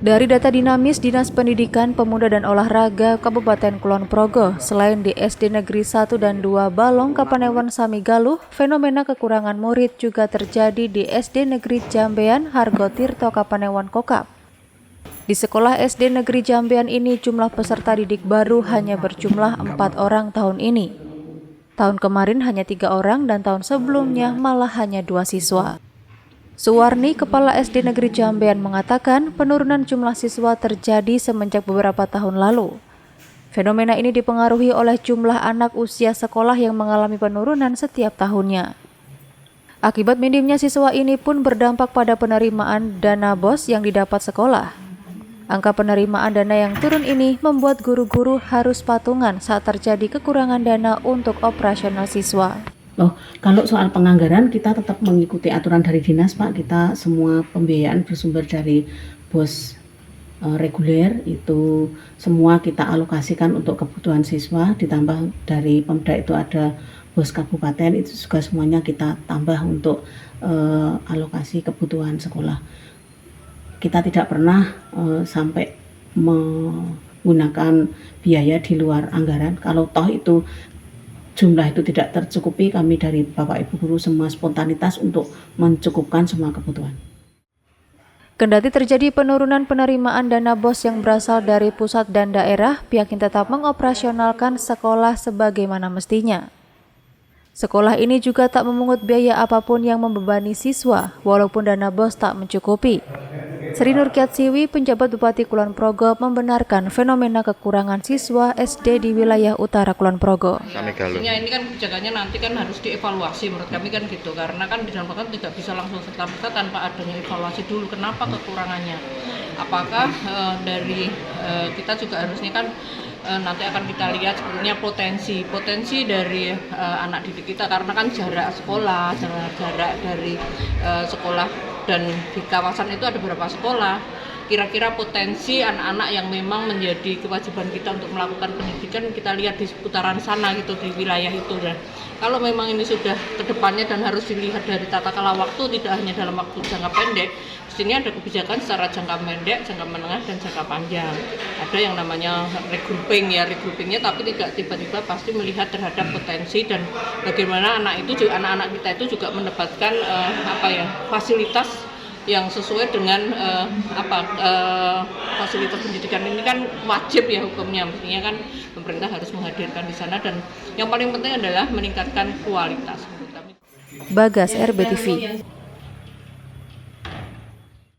Dari data dinamis Dinas Pendidikan, Pemuda dan Olahraga Kabupaten Kulon Progo, selain di SD Negeri 1 dan 2 Balong Kapanewon Samigaluh, fenomena kekurangan murid juga terjadi di SD Negeri Jambean Hargo Tirto Kapanewon Kokap. Di sekolah SD Negeri Jambean ini jumlah peserta didik baru hanya berjumlah 4 orang tahun ini. Tahun kemarin hanya 3 orang dan tahun sebelumnya malah hanya 2 siswa. Suwarni, Kepala SD Negeri Jambean mengatakan penurunan jumlah siswa terjadi semenjak beberapa tahun lalu. Fenomena ini dipengaruhi oleh jumlah anak usia sekolah yang mengalami penurunan setiap tahunnya. Akibat minimnya siswa ini pun berdampak pada penerimaan dana BOS yang didapat sekolah. Angka penerimaan dana yang turun ini membuat guru-guru harus patungan saat terjadi kekurangan dana untuk operasional siswa. Kalau soal penganggaran kita tetap mengikuti aturan dari dinas, Pak. Kita semua pembiayaan bersumber dari BOS reguler, itu semua kita alokasikan untuk kebutuhan siswa, ditambah dari Pemda itu ada BOS kabupaten, itu juga semuanya kita tambah untuk alokasi kebutuhan sekolah. Kita tidak pernah sampai menggunakan biaya di luar anggaran. Kalau toh itu jumlah itu tidak tercukupi, kami dari Bapak Ibu Guru semua spontanitas untuk mencukupkan semua kebutuhan. Kendati terjadi penurunan penerimaan dana BOS yang berasal dari pusat dan daerah, pihaknya tetap mengoperasionalkan sekolah sebagaimana mestinya. Sekolah ini juga tak memungut biaya apapun yang membebani siswa, walaupun dana BOS tak mencukupi. Sri Nurkiatsiwi, penjabat Bupati Kulon Progo, membenarkan fenomena kekurangan siswa SD di wilayah utara Kulon Progo. Ini kan kebijakannya nanti kan harus dievaluasi, menurut kami kan gitu, karena kan didampakkan tidak bisa langsung serta-merta tanpa adanya evaluasi dulu kenapa kekurangannya. Apakah dari kita juga harusnya kan nanti akan kita lihat sebetulnya potensi dari anak didik kita, karena kan jarak sekolah, jarak dari sekolah dan di kawasan itu ada beberapa sekolah. Kira-kira potensi anak-anak yang memang menjadi kewajiban kita untuk melakukan pendidikan kita lihat di seputaran sana gitu, di wilayah itu. Dan kalau memang ini sudah ke depannya dan harus dilihat dari tata kala waktu, tidak hanya dalam waktu jangka pendek, mestinya ada kebijakan secara jangka pendek, jangka menengah, dan jangka panjang. Ada yang namanya regroupingnya, tapi tidak tiba-tiba pasti melihat terhadap potensi dan bagaimana anak-anak kita itu juga mendapatkan fasilitas yang sesuai dengan fasilitas pendidikan. Ini kan wajib ya hukumnya, mestinya kan pemerintah harus menghadirkan di sana, dan yang paling penting adalah meningkatkan kualitas. Bagas, RBTV.